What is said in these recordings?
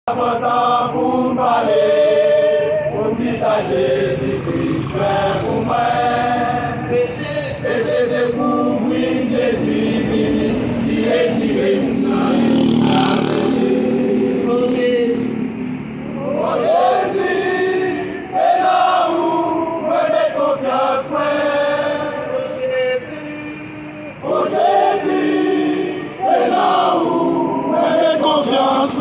Important pour parler, pour dire ça Jésus-Christ fait pour moi. Péché découvrir Jésus venu, il retire nous à péché. Oh Jésus, c'est là où me mets confiance. Oh Jésus, c'est là où me mets confiance.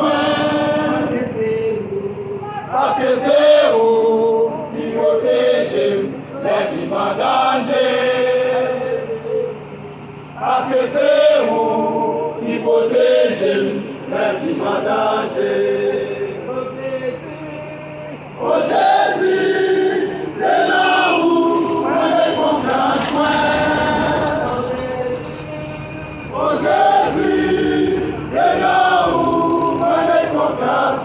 Parce que c'est vous qui protégez les vies en danger. Parce que c'est vous qui protégez les vies en danger. Oh Jésus, c'est là où on est confiance. Oh Jésus, c'est là où on est confiance.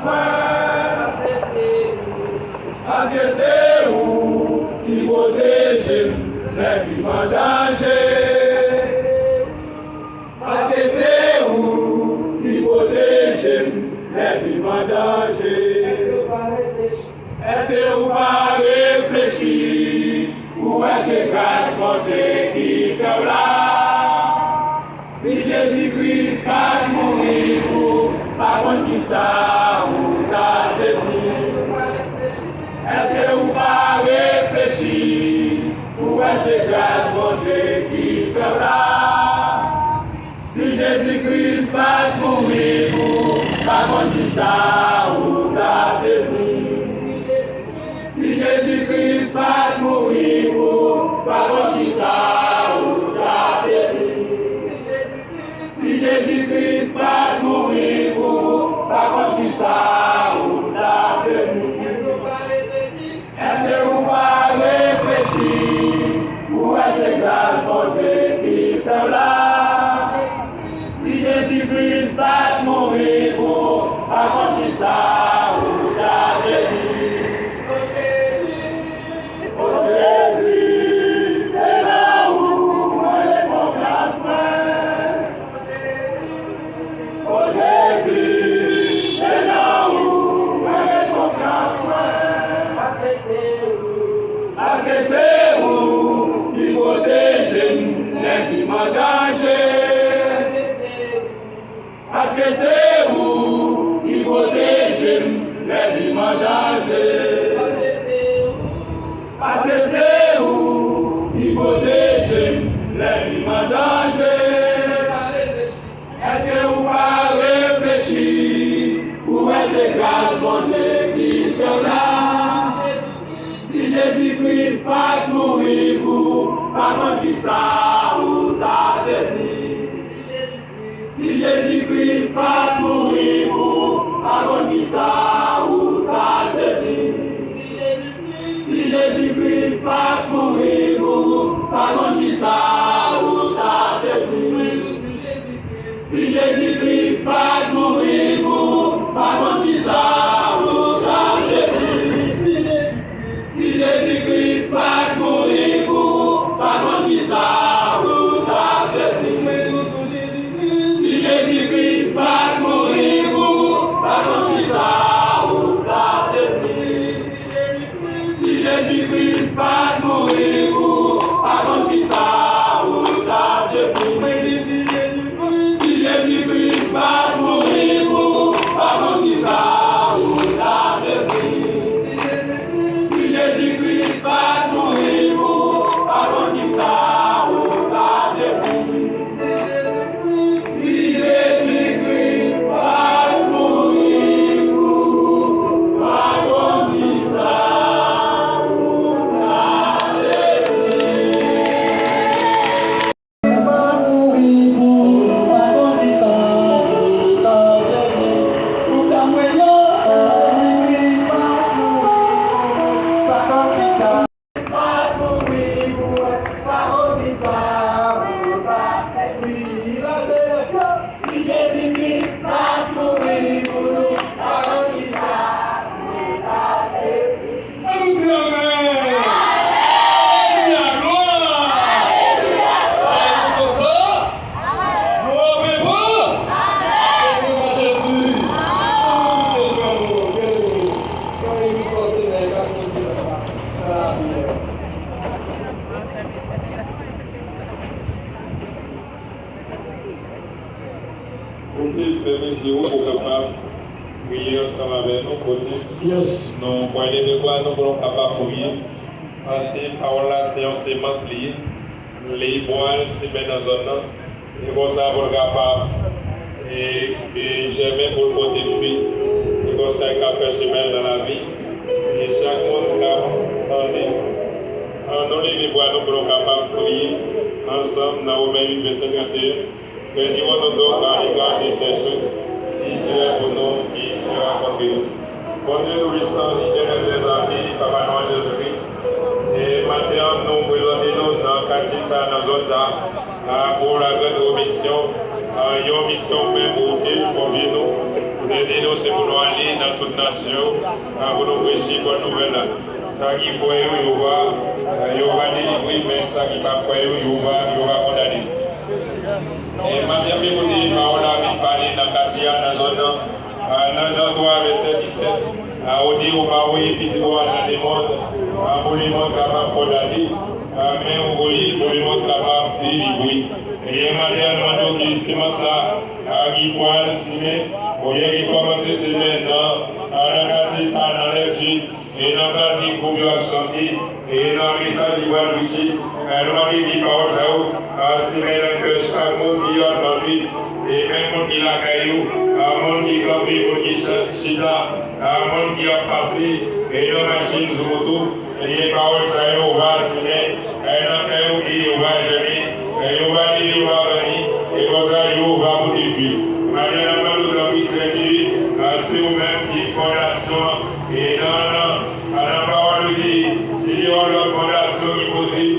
Parce que c'est vous qui protégez les vies en danger. Parce que c'est vous qui protégez les vies en danger. Est-ce que vous pas réfléchir? Ou est-ce que grâce côté qui fait là? Si Jésus-Christ a mouru pour pas contre qui ça ou ta détruit. Est-ce que vous pas réfléchir? Ou est-ce que grâce mon Dieu qui fait là? Si Jésus-Christ va mourir pour pas contre ça ou ta détruit. Si Jésus-Christ va mourir pour pas contre ça ou ta détruit. Si Jésus-Christ va mourir pour pas contre ça ou ta détruit. Est-ce que vous pas réfléchir? Ou est-ce que grâce mon Dieu qui fait là? Si Jésus-Christ va mourir pour accomplir ça, ou ta détruit. Oh Jésus, c'est là où on est confiance. Oh Jésus, c'est là où on est confiance. Parce que c'est vous qui protégez les vies en danger. Parce que c'est vous qui protégez les vies en danger. Parce que c'est vous qui protégez les vies en danger. Est-ce que vous pas réfléchir? Ou est-ce que grâce mon Dieu qui fait là? Si Jésus-Christ va mourir pour pas contre ça ou ta détruit. Si Jésus-Christ va mourir pour pas contre ça ou ta détruit. Si Jésus-Christ va mourir pour pas contre ça ou ta détruit. Si Jésus-Christ va mourir pour pas contre ça ou ta détruit. Si Jésus-Christ va mourir pour pas contre ça ou ta détruit. Si Jésus-Christ va mourir pour pas contre ça ou ta détruit. Si Jésus-Christ va mourir pour pas contre ça prier ensemble avec nous côté. Yes. Nous voyons de quoi nous pourrons capables de prier. Parce que parole là, c'est une sémence liée. Les bois, c'est bien dans un an. Et comme ça, pour capable. Et j'aimais pour le côté fille. Et comme ça, il a fait semaine dans la vie. Et chaque monde qui a en nous, les bois, nous pourrons capables de prier ensemble dans Romains 8, verset 51. Que Dieu nous donne dans les gardes de ces choses. Si Dieu est pour nous, il sera contre nous. Bon Dieu, nous restons l'éternel des amis, Papa Noël Jésus-Christ. Et maintenant, nous présentons dans le quartier, dans la zone là, pour la grande mission. Une mission même pour nous. Nous, c'est pour nous aller dans toute nation, pour nous prêcher bonne nouvelle. Ça qui peut y va délivrer, mais ça qui ne peut pas y va condamner. Et maintenant, nous disons, on a parlé dans le quartier, dans la zone, dans le 3, verset 17. On dit, on va envoyer des droits dans le monde, pour les mondes capables de condamner, mais on voyait pour les mondes capables de délivrer. Et maintenant, nous disons, c'est ça, qui peut aller s'aimer, au lieu de commencer à s'aimer dans le quartier, dans l'étude, et dans le quartier pour la santé, et dans le message du bon aussi, nous dit paroles, c'est que chaque monde qui a entendu, et même monde qui l'a caillou, un monde qui a campé, monde qui sida, un monde qui a passé, et dans la machine de moto, et les paroles, ça y est, on va signer, et dans le pays, on va gérer, et on va dire, on va venir, et comme ça, on va modifier. Maintenant, nous avons dit, c'est vous-même qui fondation, et dans la parole dit, si on a une fondation qui possible,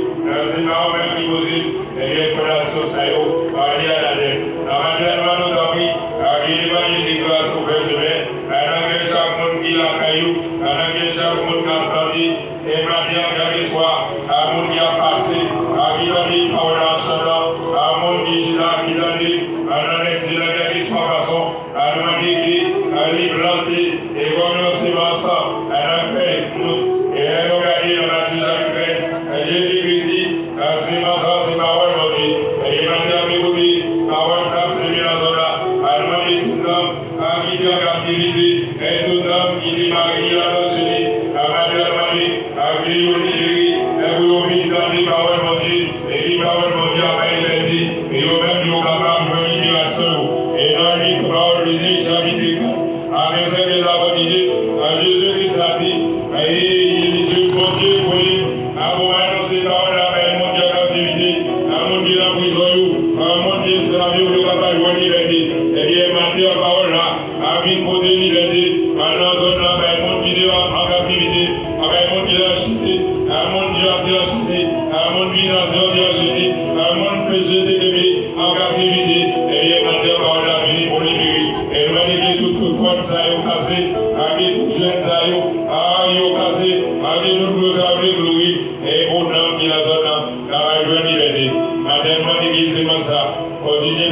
c'est pas vous-même qui possible, et les fondations, ça y est, on va dire à la dette. Maintenant, nous avons dit, il va y avoir des grâces au fait semaine, et chaque monde qui l'a caillou, et chaque monde qui a entendu, et maintenant, dernier soir, un monde qui a passé, qui donne une parole en chantant, un monde qui est là, qui donne un excellent dernier soir façon, un monde qui est planté, et comme nous sommes ensemble, un paix, et regardez dans la tisane crête, Jésus-Christ dit, c'est ma soeur, c'est ma voix, et maintenant, écoutez, ma voix, ça, c'est bien dans la zone, et tout l'homme qui est en captivité, et tout l'homme qui est marié à l'enchaîné, à qui est libéré, et vous vite dans les paroles mondiales, et les paroles mondiales, il dit, et vous-même, vous êtes capable de libération, et dans les paroles de Dieu, j'habite avec ce que nous avons dit, Jésus-Christ a dit, et Jésus, mon Dieu, oui, à vous annoncer paroles avec mon Dieu en captivité, à mon Dieu en prison, à mon Dieu, c'est la vie où vous êtes capable de liberté, et bien, maintenant, parole là, à vie pour des libertés, à nos zones, avec mon Dieu en captivité, avec mon Dieu en chute, à mon Dieu en chute, à mon Dieu en chute, à mon péché déguisé en captivité, et bien, maintenant, parole là, venez pour libérer, et manier tout comme ça, il a cassé, avec tout jeune ça, il a cassé, avec tout gros ça, et pour nous, qui la zone, là, va être liberté. Maintenant, l'église, c'est ça, continue